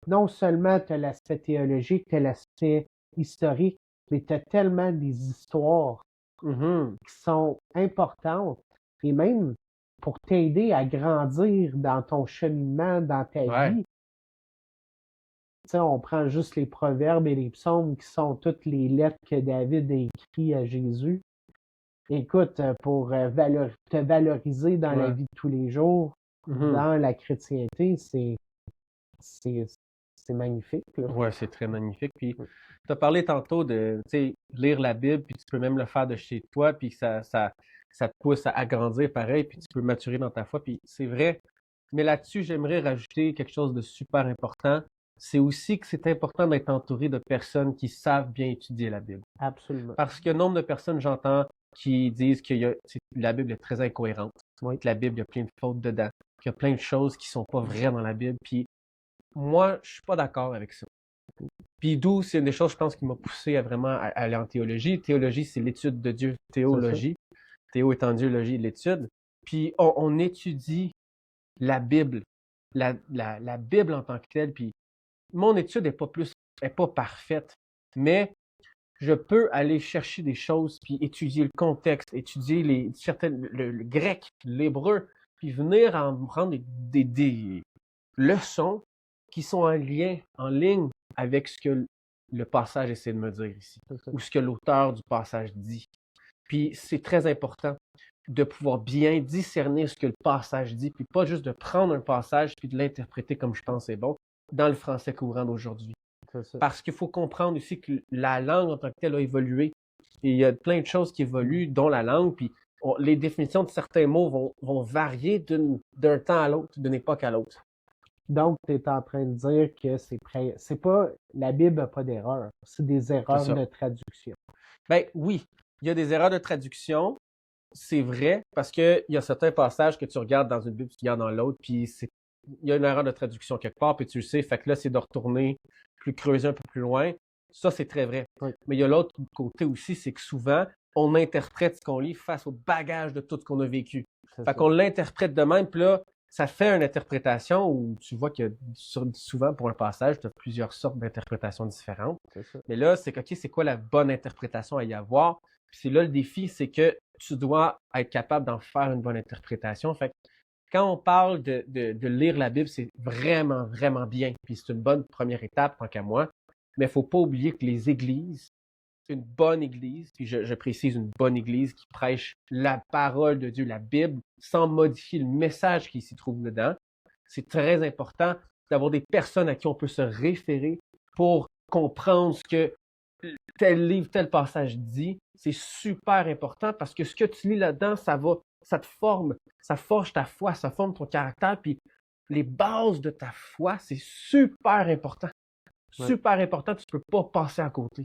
Non seulement tu as l'aspect théologique, tu as l'aspect historique, mais tu as tellement des histoires Mhm. qui sont importantes et même pour t'aider à grandir dans ton cheminement, dans ta Ouais. vie. Tu sais, on prend juste les proverbes et les psaumes qui sont toutes les lettres que David a écrites à Jésus. Écoute, pour te valoriser dans la Ouais. vie de tous les jours, Mhm. dans la chrétienté, c'est, c'est magnifique, là. Ouais, c'est très magnifique. Puis, tu as parlé tantôt de, tu sais, lire la Bible, puis tu peux même le faire de chez toi, puis ça te pousse à grandir pareil, puis tu peux maturer dans ta foi, puis c'est vrai. Mais là-dessus, j'aimerais rajouter quelque chose de super important. C'est aussi que c'est important d'être entouré de personnes qui savent bien étudier la Bible. Absolument. Parce que nombre de personnes, j'entends, qui disent que la Bible est très incohérente, Oui. que la Bible, il y a plein de fautes dedans, qu'il y a plein de choses qui sont pas vraies dans la Bible, puis moi, je suis pas d'accord avec ça. Puis d'où, c'est une des choses, je pense, qui m'a poussé à vraiment aller en théologie. Théologie, c'est l'étude de Dieu. C'est ça. Théologie. Théo étant Dieu, logie, l'étude. Puis on étudie la Bible. La Bible en tant que telle. Puis mon étude est pas parfaite. Mais je peux aller chercher des choses, puis étudier le contexte, étudier le grec, l'hébreu, puis venir en prendre des leçons qui sont en ligne avec ce que le passage essaie de me dire ici, C'est ça. ou ce que l'auteur du passage dit. Puis c'est très important de pouvoir bien discerner ce que le passage dit, puis pas juste de prendre un passage puis de l'interpréter comme je pense c'est bon dans le français courant d'aujourd'hui. C'est ça. Parce qu'il faut comprendre aussi que la langue en tant que telle a évolué. Et il y a plein de choses qui évoluent, dont la langue, puis les définitions de certains mots vont varier d'un temps à l'autre, d'une époque à l'autre. Donc, tu es en train de dire que c'est pas, la Bible n'a pas d'erreur. C'est des C'est erreurs ça. de traduction. Ben oui, il y a des erreurs de traduction, c'est vrai, parce qu'il y a certains passages que tu regardes dans une Bible, tu regardes dans l'autre, puis il y a une erreur de traduction quelque part, puis tu le sais, fait que là, c'est de retourner creuser un peu plus loin. Ça, c'est très vrai. Oui. Mais il y a l'autre côté aussi, c'est que souvent, on interprète ce qu'on lit face au bagage de tout ce qu'on a vécu. C'est Fait ça. qu'on l'interprète de même, puis là, ça fait une interprétation où tu vois qu'il y a souvent, pour un passage, tu as plusieurs sortes d'interprétations différentes. C'est ça. Mais là, c'est OK, c'est quoi la bonne interprétation à y avoir? Puis c'est là le défi, c'est que tu dois être capable d'en faire une bonne interprétation. Fait que quand on parle de lire la Bible, c'est vraiment, vraiment bien. Puis c'est une bonne première étape, tant qu'à moi. Mais il ne faut pas oublier que les églises, une bonne église, puis je précise une bonne église qui prêche la parole de Dieu, la Bible, sans modifier le message qui s'y trouve dedans. C'est très important d'avoir des personnes à qui on peut se référer pour comprendre ce que tel livre, tel passage dit. C'est super important parce que ce que tu lis là-dedans, ça te forme, ça forge ta foi, ça forme ton caractère, puis les bases de ta foi, c'est super important. Ouais. Super important, tu peux pas passer à côté.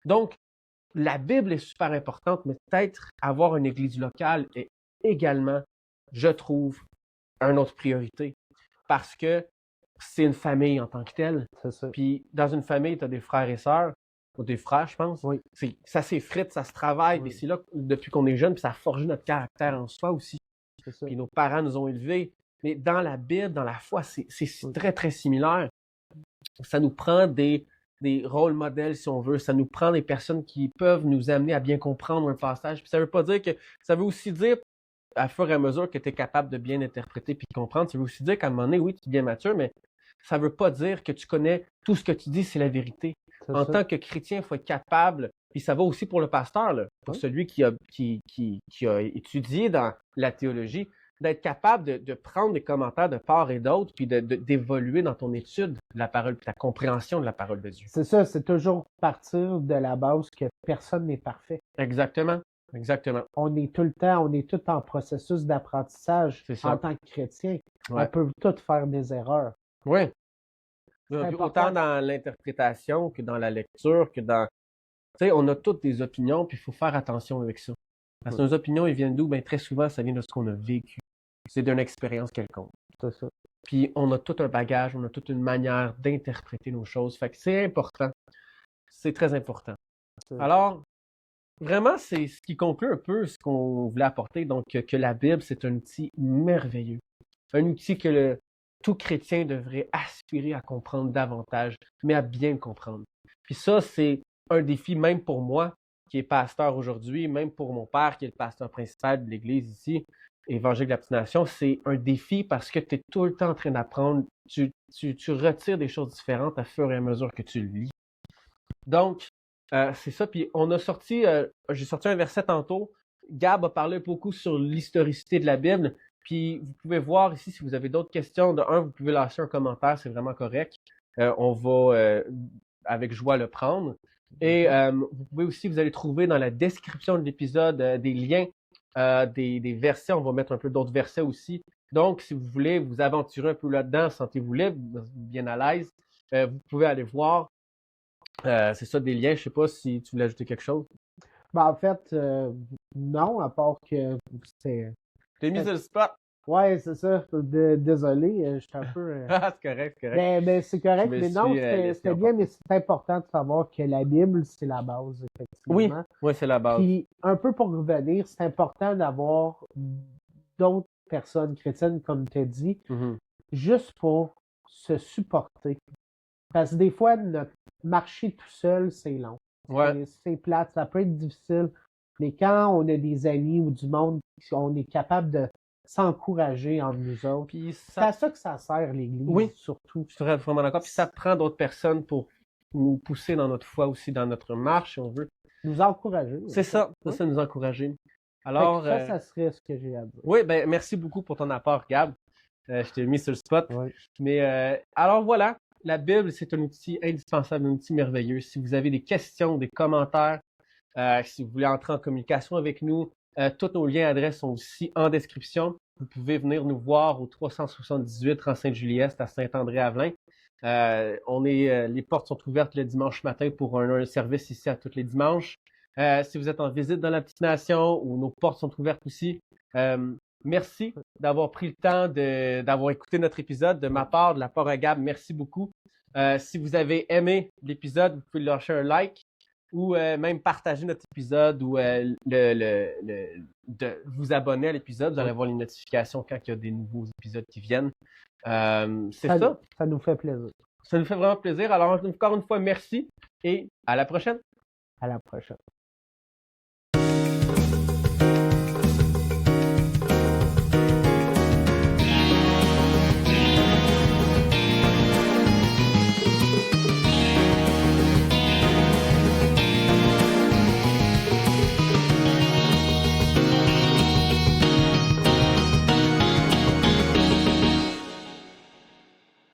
Donc, la Bible est super importante, mais peut-être avoir une église locale est également, je trouve, une autre priorité. Parce que c'est une famille en tant que telle. C'est ça. Puis dans une famille, tu as des frères et sœurs, ou des frères, je pense. Oui. Ça s'effrite, ça se travaille, Oui. puis c'est là, depuis qu'on est jeune, puis ça a forgé notre caractère en soi aussi. C'est ça. Puis nos parents nous ont élevés. Mais dans la Bible, dans la foi, c'est Oui. très, très similaire. Ça nous prend des rôles modèles, si on veut. Ça nous prend des personnes qui peuvent nous amener à bien comprendre un passage. Puis ça veut pas dire que... Ça veut aussi dire, à fur et à mesure que tu es capable de bien interpréter puis de comprendre, ça veut aussi dire qu'à un moment donné, oui, tu es bien mature, mais ça veut pas dire que tu connais tout ce que tu dis, c'est la vérité. C'est En ça. tant que chrétien, il faut être capable, puis ça va aussi pour le pasteur, là, pour Oui. celui qui a étudié dans la théologie, d'être capable de prendre des commentaires de part et d'autre, puis d'évoluer dans ton étude de la parole, puis ta compréhension de la parole de Dieu. C'est ça, c'est toujours partir de la base que personne n'est parfait. Exactement. Exactement. On est tout en processus d'apprentissage C'est ça. en tant que chrétien. Ouais. On peut tous faire des erreurs. Oui. C'est Autant important. dans l'interprétation que dans la lecture, que dans Tu sais, on a toutes des opinions, puis il faut faire attention avec ça. Parce que nos opinions, ils viennent d'où? Ben, très souvent, ça vient de ce qu'on a vécu. C'est d'une expérience quelconque. C'est ça. Puis on a tout un bagage, on a toute une manière d'interpréter nos choses. Fait que c'est important. C'est très important. Alors, vraiment, c'est ce qui conclut un peu ce qu'on voulait apporter. Donc, que la Bible, c'est un outil merveilleux. Un outil que tout chrétien devrait aspirer à comprendre davantage, mais à bien le comprendre. Puis ça, c'est un défi même pour moi, qui est pasteur aujourd'hui, même pour mon père, qui est le pasteur principal de l'Église ici, Évangile de la Petite Nation. C'est un défi parce que tu es tout le temps en train d'apprendre. Tu retires des choses différentes à fur et à mesure que tu le lis. Donc, c'est ça. Puis j'ai sorti un verset tantôt. Gab a parlé beaucoup sur l'historicité de la Bible. Puis vous pouvez voir ici, si vous avez d'autres questions, vous pouvez lâcher un commentaire, c'est vraiment correct. On va avec joie le prendre. Et vous pouvez aussi, vous allez trouver dans la description de l'épisode des liens, des versets. On va mettre un peu d'autres versets aussi. Donc, si vous voulez vous aventurer un peu là-dedans, sentez-vous libre, bien à l'aise, vous pouvez aller voir. C'est ça, des liens. Je sais pas si tu voulais ajouter quelque chose. Ben, en fait, non, à part que c'est. T'es mis sur le spot. Ouais, c'est ça. Désolé, je suis un peu. Ah, c'est correct, c'est correct. Ben, c'est correct, Je me mais non, suis, laissé c'était bien, mais c'est important de savoir que la Bible, c'est la base, Oui, effectivement. oui, c'est la base. Puis, un peu pour revenir, c'est important d'avoir d'autres personnes chrétiennes, comme tu as dit, Mhm. juste pour se supporter. Parce que des fois, notre marcher tout seul, c'est long. Ouais. C'est plate, ça peut être difficile. Mais quand on a des amis ou du monde, on est capable de s'encourager entre nous autres. Puis C'est à ça que ça sert, l'Église, Oui. surtout. Je suis vraiment d'accord. Puis ça prend d'autres personnes pour nous pousser dans notre foi aussi, dans notre marche, si on veut. Nous encourager. C'est ça, Ouais. ça nous encourager. Fait Alors, que ça serait ce que j'ai à dire. oui, ben merci beaucoup pour ton apport, Gab. Je t'ai mis sur le spot. Ouais. Mais alors voilà, la Bible, c'est un outil indispensable, un outil merveilleux. Si vous avez des questions, des commentaires, si vous voulez entrer en communication avec nous, tous nos liens et adresses sont aussi en description. Vous pouvez venir nous voir au 378 rue Sainte-Julie-Est à Saint-André-Avelin. Les portes sont ouvertes le dimanche matin pour un service ici à tous les dimanches. Si vous êtes en visite dans la Petite Nation, où nos portes sont ouvertes aussi, merci d'avoir pris le temps d'avoir écouté notre épisode. De ma part, de la part à Gab, merci beaucoup. Si vous avez aimé l'épisode, vous pouvez lâcher un like ou même partager notre épisode ou de vous abonner à l'épisode. Vous allez avoir les notifications quand il y a des nouveaux épisodes qui viennent. C'est ça. Ça nous fait plaisir. Ça nous fait vraiment plaisir. Alors, encore une fois, merci et à la prochaine. À la prochaine.